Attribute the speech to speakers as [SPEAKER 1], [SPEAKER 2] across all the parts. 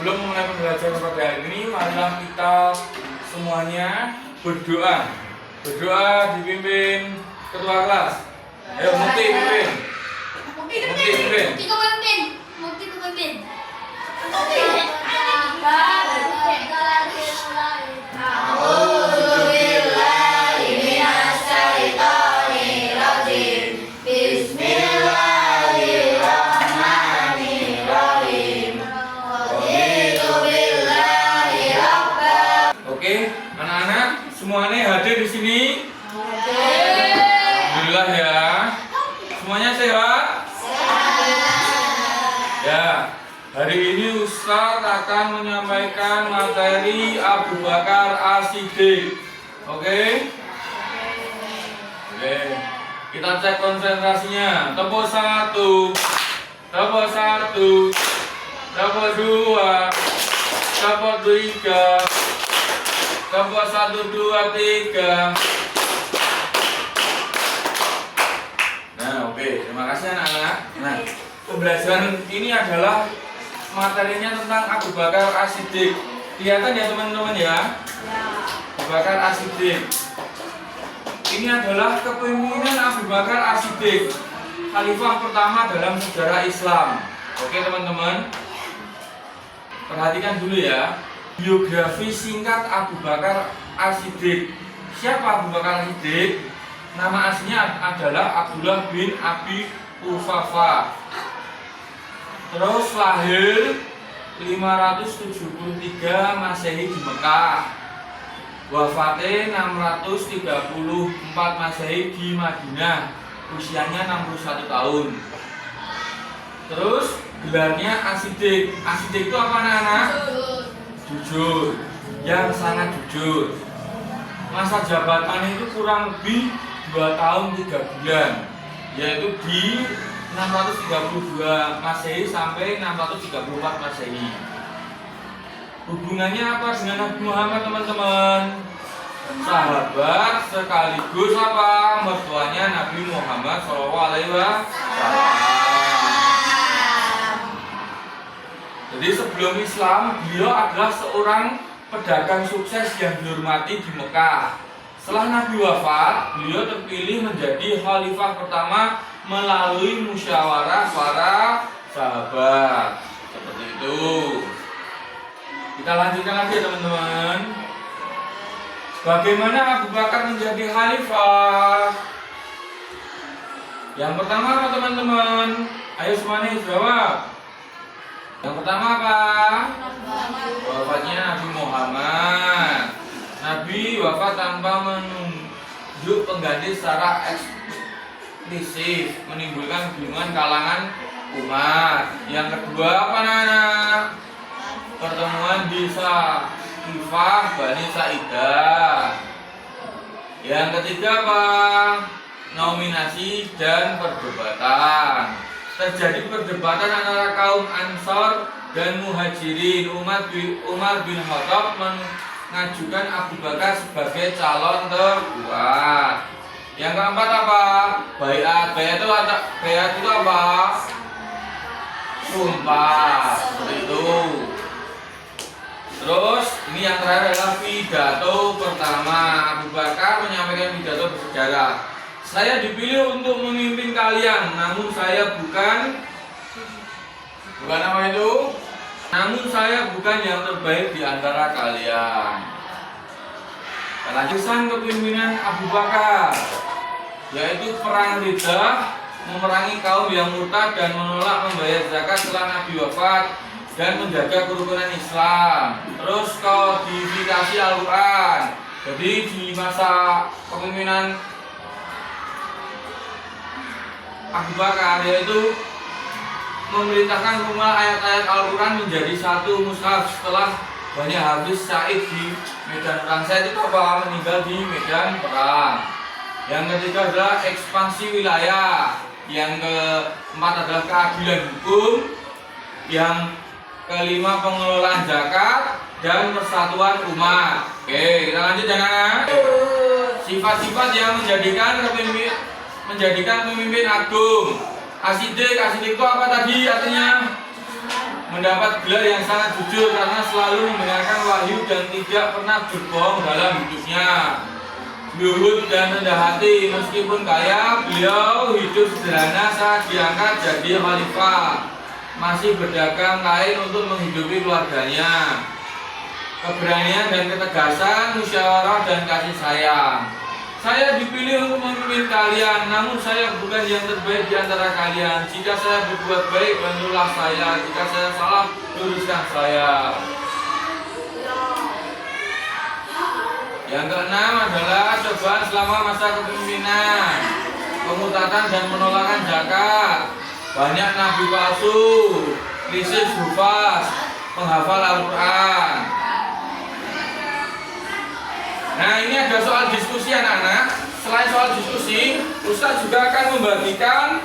[SPEAKER 1] sebelum memulai pembelajaran pada hari ini, marilah kita semuanya berdoa. Berdoa dipimpin ketua kelas. Ayo, Mukti pimpin. Mukti pimpin. Oke, anak-anak semuanya hadir di sini. Alhamdulillah ya. Semuanya sehat? Ya. Hari ini Ustaz akan menyampaikan materi Abu Bakar As-Siddiq. Oke? Oke. Kita cek konsentrasinya. Tempo 1, tempo 1, tempo 2, tempo 3, tempo 1, 2, 3. Nah, oke. Terima kasih anak-anak. Nah, pembelajaran ini adalah materinya tentang Abu Bakar As-Siddiq. Kelihatan ya teman-teman ya? Abu Bakar As-Siddiq. Ini adalah kepemimpinan Abu Bakar As-Siddiq, khalifah pertama dalam sejarah Islam. Oke teman-teman, perhatikan dulu ya. Biografi singkat Abu Bakar As-Siddiq. Siapa Abu Bakar As-Siddiq? Nama aslinya adalah Abdullah bin Abi Quhafah. Terus lahir 573 Masehi di Mekah. Wafatnya 634 Masehi di Madinah. Usianya 61 tahun. Terus gelarnya As-Siddiq. As-Siddiq itu apa anak-anak? Jujur. Yang sangat jujur. Masa jabatan itu kurang lebih 2 tahun 3 bulan, yaitu di 632 Masehi sampai 634 Masehi. Hubungannya apa dengan Nabi Muhammad teman-teman? Sahabat sekaligus apa? Mertuanya Nabi Muhammad SAW. Jadi sebelum Islam, beliau adalah seorang pedagang sukses yang dihormati di Mekah. Setelah Nabi wafat, beliau terpilih menjadi khalifah pertama melalui musyawarah para sahabat. Seperti itu. Kita lanjutkan lagi ya teman-teman. Bagaimana Abu Bakar menjadi khalifah? Yang pertama apa teman-teman? Ayo semuanya jawab. Yang pertama apa? Wafatnya Nabi Muhammad. Nabi wafat tanpa menunjuk pengganti secara eksplisit, menimbulkan kebingungan kalangan umat. Yang kedua apa anak? Pertemuan di Saqifah Bani Sa'idah. Yang ketiga apa? Nominasi dan perdebatan. Terjadi perdebatan antara kaum Ansor dan Muhajirin. Umar bin Khattab mengajukan Abu Bakar sebagai calon terkuat. Yang keempat apa? Baiat. Baiat itu apa? Sumpah. Seperti itu. Terus ini yang terakhir adalah pidato pertama. Abu Bakar menyampaikan pidato bersejarah. Saya dipilih untuk memimpin kalian, namun saya bukan apa itu? Namun saya bukan yang terbaik di antara kalian. Kelanjutan kepemimpinan Abu Bakar, yaitu perang Riddah, memerangi kaum yang murtad dan menolak membayar zakat setelah Nabi wafat dan menjaga kerukunan Islam. Terus kodifikasi Al-Quran. Jadi di masa kepemimpinan Abu Bakar yaitu memerintahkan semua ayat-ayat Al-Quran menjadi satu mushaf setelah Bani Hafiz Sa'id di medan perang. Sa'id itu apa? Meninggal di medan perang. Yang ketiga adalah ekspansi wilayah. Yang keempat adalah keadilan hukum. Yang kelima pengelolaan zakat dan persatuan umat. Oke, kita lanjut anak-anak. Sifat-sifat yang menjadikan pemimpin agung. As-Siddiq itu apa tadi artinya? mendapat gelar yang sangat jujur karena selalu membenarkan wahyu dan tidak pernah berbohong dalam hidupnya. Luhur dan rendah hati, meskipun kaya, beliau hidup sederhana saat diangkat jadi khalifah. Masih berdagang kain untuk menghidupi keluarganya. Keberanian dan ketegasan, musyawarah dan kasih sayang. Saya dipilih untuk memimpin kalian, namun saya bukan yang terbaik di antara kalian. Jika saya berbuat baik, bantulah saya. Jika saya salah, luruskan saya. Yang keenam adalah cobaan selama masa kepemimpinan, pemutatan dan penolakan zakat, banyak nabi palsu, krisis hufaz, penghafal Al-Quran. Nah, ini ada soal diskusi anak-anak. Selain soal diskusi, Ustaz juga akan membagikan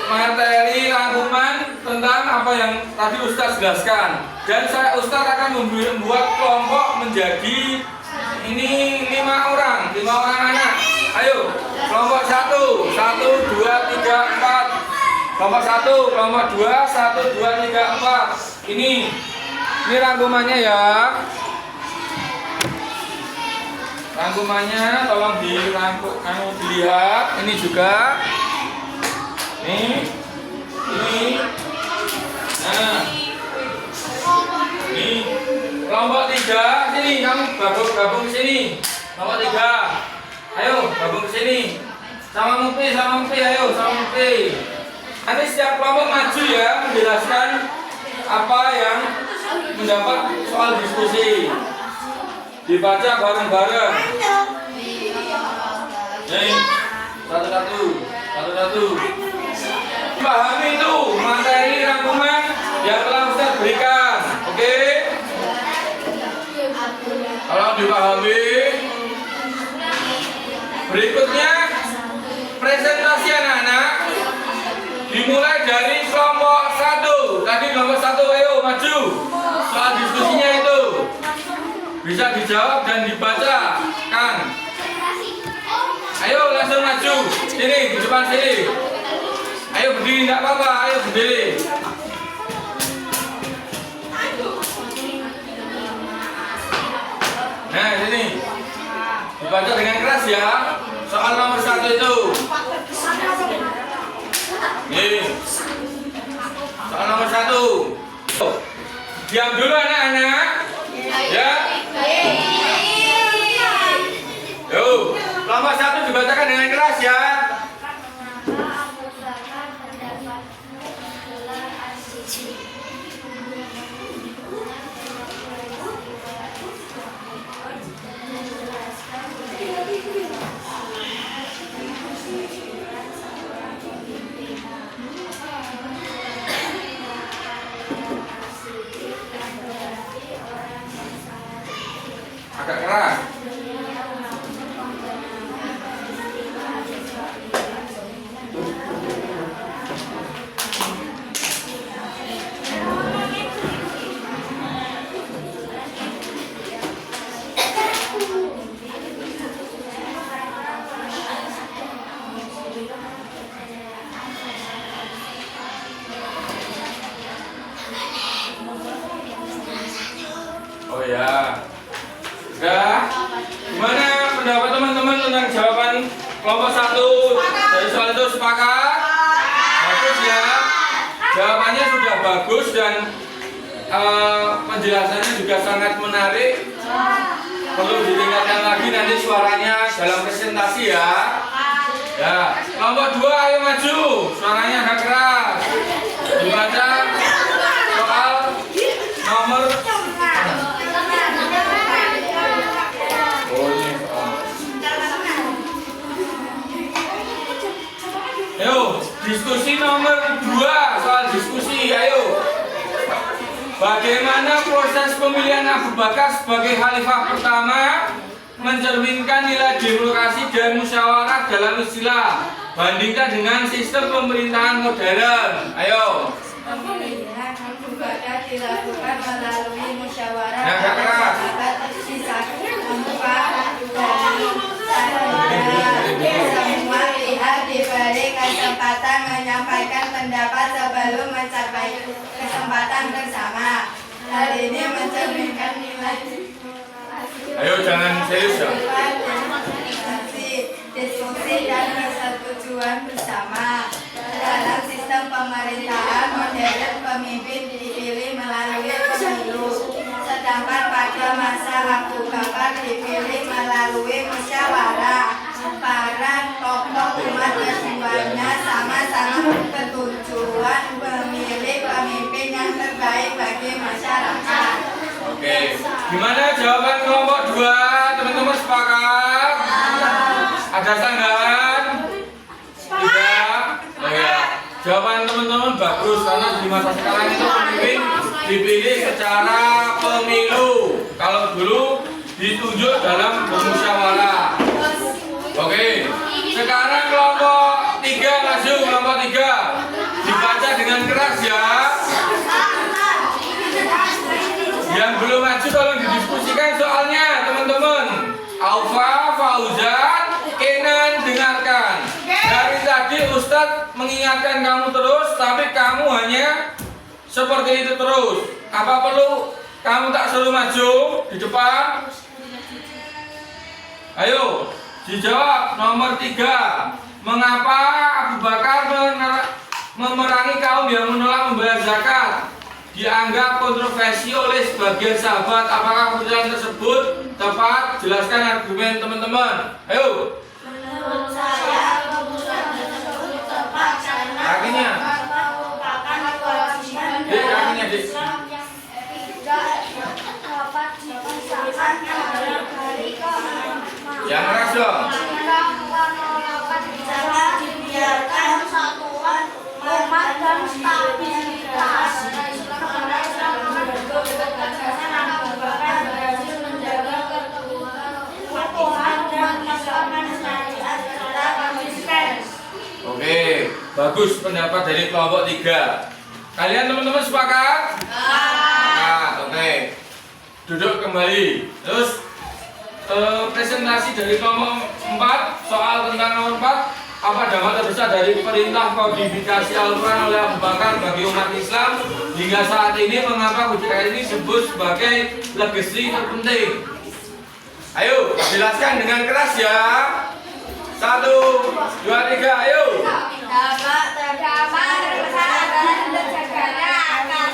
[SPEAKER 1] materi rangkuman tentang apa yang tadi Ustaz jelaskan. Dan Ustaz akan membuat kelompok menjadi ini 5 orang anak. Ayo, kelompok 1, 1, 2, 3, 4. Kelompok 1, kelompok 2, 1, 2, 3, 4. Ini rangkumannya ya. Rangkumannya tolong dilihat. Ini juga. Ini. Nah. Ini. Kelompok 3, sini kamu gabung ke sini. Kelompok 3. Ayo, gabung ke sini. Sama Mukti, ayo, sama Mukti. Nanti setiap kelompok maju ya menjelaskan apa yang mendapat soal diskusi. Dibaca bareng-bareng. Nih, satu-satu. Pahami itu materi rangkuman yang telah Ustaz berikan. Oke? Kalau dipahami, berikutnya presentasi anak-anak dimulai dari kelompok 1. Tadi kelompok 1, ayo maju. Soal diskusinya itu bisa dijawab dan dibaca, kan? Ayo langsung maju. Sini, di depan sini. Ayo berdiri, enggak apa-apa. Ayo berdiri. Nah, sini. Dibaca dengan keras ya. Soal nomor 1 itu. Nih. Soal nomor 1. Diam dulu anak-anak. Ya. Yuk, kelompok 1 dibacakan dengan keras ya. Agak keras. Oh ya. Udah. Gimana pendapat teman-teman tentang jawaban kelompok 1 dari soal itu, sepakat? Bagus ya. Jawabannya sudah bagus dan penjelasannya juga sangat menarik. Perlu ditingkatkan lagi nanti suaranya dalam presentasi ya. Ya, kelompok 2 ayo maju. Suaranya agak keras. Dibaca soal nomor Ayo, diskusi nomor 2, soal diskusi, ayo. Bagaimana proses pemilihan Abu Bakar sebagai khalifah pertama mencerminkan nilai demokrasi dan musyawarah dalam istilah, bandingkan dengan sistem pemerintahan modern. Ayo.
[SPEAKER 2] Pemilihan Abu Bakar dilakukan melalui musyawarah semua pihak diberi kesempatan menyampaikan pendapat sebelum mencapai kesempatan bersama. Hal ini mencerminkan nilai
[SPEAKER 1] Ayo jangan serius ya.
[SPEAKER 2] diskusi dan persetujuan bersama. Dalam sistem pemerintahan modern, pemimpin dipilih melalui pemilu, sedangkan pada masa Abu Bakar dipilih melalui musyawarah. Para tokoh umat keduanya sama-sama bertujuan memilih pemimpin yang terbaik bagi masyarakat.
[SPEAKER 1] Oke, gimana jawaban kelompok 2? Teman-teman sepakat? Ada tanggapan? Tidak? Oh ya, jawaban teman-teman bagus karena di masa sekarang itu pemimpin dipilih secara pemilu. Kalau dulu ditunjuk dalam bermusyawarah. Oke, sekarang kelompok 3 maju, kelompok 3 dibaca dengan keras ya. Yang belum maju tolong didiskusikan soalnya teman-teman. Aufa, Fauzan, Kenan dengarkan. Dari tadi Ustadz mengingatkan kamu terus, tapi kamu hanya seperti itu terus. Apa perlu kamu tak suruh maju di depan? Ayo, dijawab nomor 3. Mengapa Abu Bakar memerangi kaum yang menolak membayar zakat? Dianggap kontroversi oleh sebagian sahabat. Apakah keputusan tersebut tepat? Jelaskan argumen teman-teman. Ayo.
[SPEAKER 2] Menurut saya keputusan tersebut tepat karena
[SPEAKER 1] Kakinya.
[SPEAKER 2] merupakan kewajiban
[SPEAKER 1] Dek, kakinya, Dek.
[SPEAKER 2] Islam yang tidak dapat dipisahkan dalam hari keempat.
[SPEAKER 1] Yang keras dong.
[SPEAKER 2] Jangan dibiarkan satuan umat dan stabilitas.
[SPEAKER 1] Oke, bagus pendapat dari kelompok 3. Kalian teman-teman sepakat? Sepakat. Oke. Duduk kembali. Terus presentasi dari kelompok 4 soal tentang nomor 4. Apa dampak terbesar dari perintah kodifikasi Al-Quran oleh Abu Bakar bagi umat Islam hingga saat ini? Mengapa kodifikasi ini disebut sebagai legasi terpenting? Ayo, jelaskan dengan keras ya. 1, 2, 3, ayo.
[SPEAKER 2] Dampak terbesar adalah terjaganya akal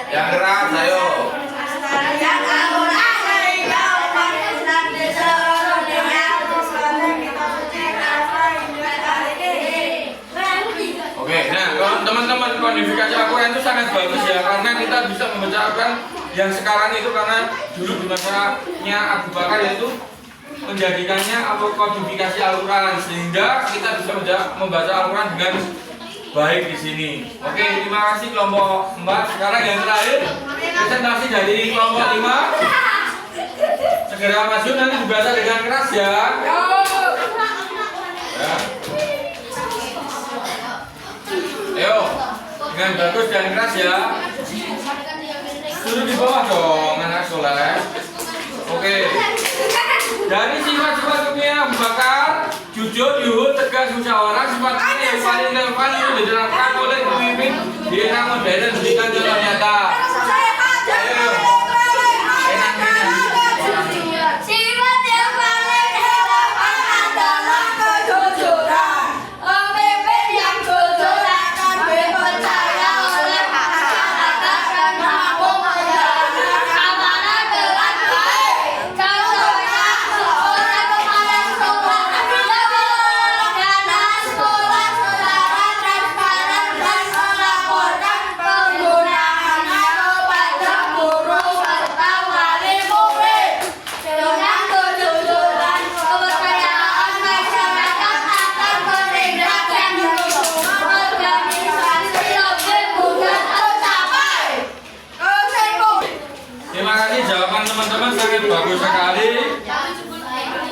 [SPEAKER 1] Yang keras, ayo. Oke, nah kalau teman-teman kodifikasi Al-Quran itu sangat bagus ya, karena kita bisa membacakan yang sekarang itu, karena dulu di masanya Abu Bakar yaitu menjadikannya kodifikasi Al-Quran sehingga kita bisa membaca Al-Quran dengan baik di sini. Oke, terima kasih kelompok 4. Sekarang yang terakhir presentasi dari kelompok 5. Segera maju, nanti dibaca dengan keras ya. Ya. Ayo, dengan bagus dan keras ya. Duduk di bawah dong, anak soleh. Oke. Dari sifat-sifat kepemimpinan Abu Bakar, jujur, yuhud, tegas, musyawarah, sifat ini yang paling relevan itu diterapkan oleh pemimpin di era modern berikan contoh nyata. Ayo.
[SPEAKER 2] Sifat yang paling relevan adalah kejujuran. Pemimpin yang jujur akan dipercaya oleh masyarakat dan mampu menjalankan amanah dengan baik. Contohnya, seorang kepala sekolah dengan sekolah secara transparan dan melaporkan penggunaannya kepada guru serta wali murid. Dengan kejujuran, kepercayaan masyarakat akan bertindak dan mendukung organisasi lebih mudah tercapai.
[SPEAKER 1] Terima kasih, jawaban teman-teman sangat bagus sekali.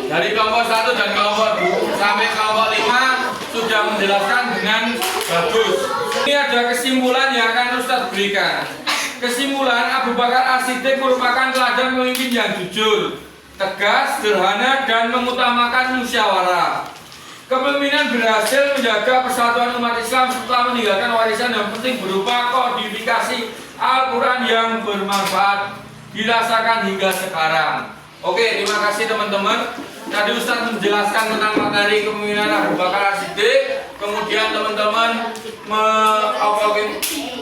[SPEAKER 1] Dari kelompok 1 dan kelompok 2 sampai kelompok 5 sudah menjelaskan dengan bagus. Ini ada kesimpulan yang akan Ustadz berikan. Kesimpulan, Abu Bakar As-Siddiq merupakan teladan pemimpin yang jujur, tegas, sederhana, dan mengutamakan musyawarah. Kepemimpinan berhasil menjaga persatuan umat Islam serta meninggalkan warisan yang penting berupa kodifikasi Al-Quran yang bermanfaat dirasakan hingga sekarang. Oke, terima kasih teman-teman. Tadi Ustadz menjelaskan tentang materi kepemimpinan Abu Bakar As-Siddiq. Kemudian teman-teman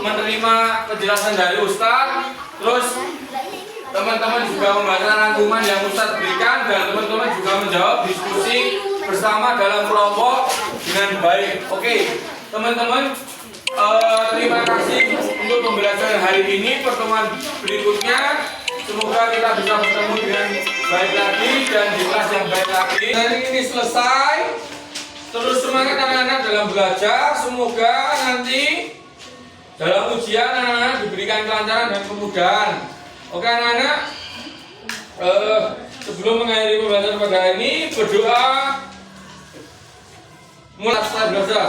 [SPEAKER 1] menerima penjelasan dari Ustadz. Terus teman-teman juga membaca rangkuman yang Ustadz berikan, dan teman-teman juga menjawab diskusi bersama dalam kelompok dengan baik. Oke, teman-teman, terima kasih untuk pembelajaran hari ini. Pertemuan berikutnya semoga kita bisa bertemu dengan baik lagi dan di kelas yang baik lagi. Hari ini selesai. Terus semangat anak-anak dalam belajar. Semoga nanti dalam ujian anak-anak diberikan kelancaran dan kemudahan. Oke anak-anak, sebelum mengakhiri pembelajaran pada hari ini, berdoa mulai setelah belajar.